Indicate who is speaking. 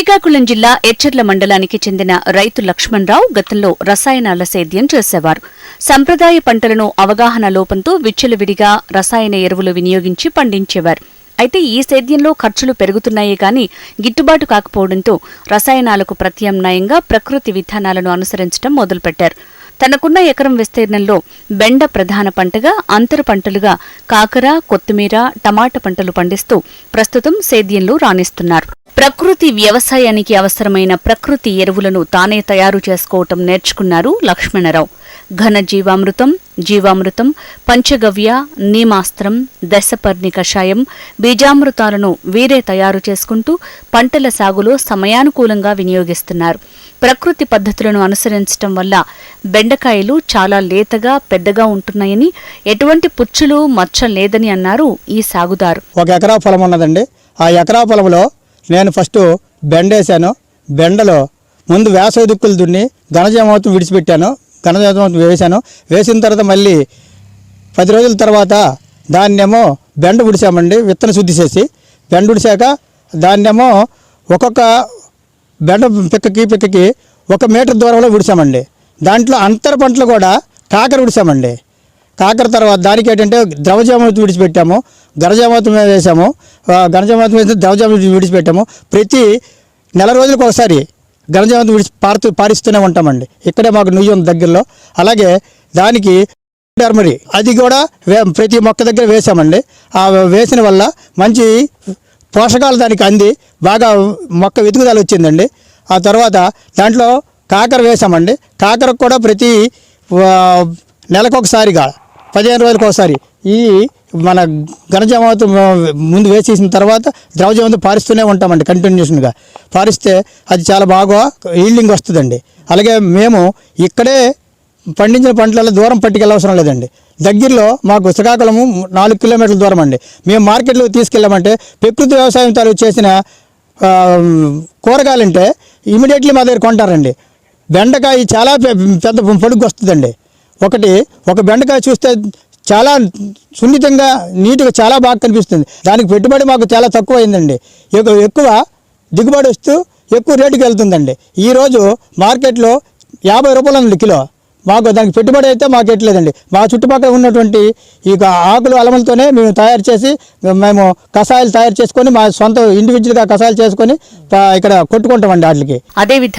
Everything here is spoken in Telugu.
Speaker 1: శ్రీకాకుళం జిల్లా ఎచ్చర్ల మండలానికి చెందిన రైతు లక్ష్మణరావు గతంలో రసాయనాల సేద్యం చేసేవారు. సంప్రదాయ పంటలను అవగాహన లోపంతో విచ్చలవిడిగా రసాయన ఎరువులు వినియోగించి పండించేవారు. అయితే ఈ సేద్యంలో ఖర్చులు పెరుగుతున్నాయే గాని గిట్టుబాటు కాకపోవడంతో రసాయనాలకు ప్రత్యామ్నాయంగా ప్రకృతి విధానాలను అనుసరించడం మొదలుపెట్టారు. తనకున్న ఎకరం విస్తీర్ణంలో బెండ ప్రధాన పంటగా అంతర పంటలుగా కాకర, కొత్తిమీర, టమాటా పంటలు పండిస్తూ ప్రస్తుతం సేద్యంలో రాణిస్తున్నారు. ప్రకృతి వ్యవసాయానికి అవసరమైన ప్రకృతి ఎరువులను తానే తయారు చేసుకోవటం నేర్చుకున్నారు లక్ష్మణరావు. ఘన జీవామృతం, పంచగవ్య, నీమాస్త్రం, దశపర్ణి కషాయం, బీజామృతాలను వీరే తయారు చేసుకుంటూ పంటల సాగులో సమయానుకూలంగా వినియోగిస్తున్నారు. ప్రకృతి పద్ధతులను అనుసరించడం వల్ల బెండకాయలు చాలా లేతగా పెద్దగా ఉంటున్నాయని, ఎటువంటి పుచ్చులు మచ్చలు లేదని అన్నారు ఈ సాగుదారు.
Speaker 2: ఒక ఎకరా పొలం ఉన్నదండి. ఆ ఎకరా పొలంలో నేను ఫస్ట్ బెండ వేసాను. బెండలో ముందు వేసవి దిక్కులు దున్ని ఘనజీవామృతం విడిచిపెట్టాను. ఘనజీవామృతం వేసాను. వేసిన తర్వాత మళ్ళీ 10 రోజుల తర్వాత దాన్నేమో బెండ ఉడిసామండి. విత్తన శుద్ధి చేసి బెండ ఉడిసాక దాన్నేమో ఒక్కొక్క బెండ పిక్కకి 1 మీటర్ దూరంలో విడిసామండి. దాంట్లో అంతర పంటలు కూడా కాకర విడిసామండి. కాకర తర్వాత దానికి ఏంటంటే ద్రవజామృతం విడిచిపెట్టాము, ఘనజీవామృతం వేసాము. ఘనజీవామృతం వేసి ద్రవజామృతం విడిచిపెట్టాము. ప్రతి నెల రోజులకు ఒకసారి ఘనజీవామృతం పారిస్తూనే ఉంటామండి. ఇక్కడే మాకు నుయ్యి ఉంది దగ్గరలో. అలాగే దానికి టర్మరీ అది కూడా ప్రతి మొక్క దగ్గర వేసామండి. ఆ వేసిన వల్ల మంచి పోషకాలు దానికి అంది బాగా మొక్క వెతుకుదల వచ్చిందండి. ఆ తర్వాత దాంట్లో కాకర వేసామండి. కాకరకు కూడా ప్రతి నెలకొకసారిగా 15 రోజులకు ఒకసారి ఈ మన ఘనజీవామృతం ముందు వేసేసిన తర్వాత ద్రవజీవామృతం పారిస్తూనే ఉంటామండి. కంటిన్యూషన్గా పారిస్తే అది చాలా బాగా ఈల్డింగ్ వస్తుందండి. అలాగే మేము ఇక్కడే పండించిన పంటలలో దూరం పట్టుకెళ్ళవసరం లేదండి. దగ్గరలో మాకు శ్రీకాకుళము 4 కిలోమీటర్ల దూరం అండి. మేము మార్కెట్లోకి తీసుకెళ్ళామంటే ప్రకృతి వ్యవసాయం తాలూకు చేసిన కూరగాయలంటే ఇమీడియట్లీ మా దగ్గర కొంటారండి. బెండకాయ చాలా పెద్ద పొడుగు వస్తుందండి. ఒక బెండకాయ చూస్తే చాలా సున్నితంగా నీట్గా చాలా బాగా కనిపిస్తుంది. దానికి పెట్టుబడి మాకు చాలా తక్కువ అయిందండి. ఎక్కువ దిగుబడి వస్తూ ఎక్కువ రేటుకి వెళ్తుందండి. ఈరోజు మార్కెట్లో 50 రూపాయలు ఉంది కిలో. మాకు దానికి పెట్టుబడి అయితే మాకు ఎట్లేదండి. మా చుట్టుపక్కల ఉన్నటువంటి ఈ ఆకులు అలములతోనే మేము మేము కషాయాలు తయారు చేసుకొని మా సొంత ఇండివిజువల్గా కషాయాలు చేసుకొని ఇక్కడ కొట్టుకుంటామండి వాటికి.
Speaker 1: అదేవిధంగా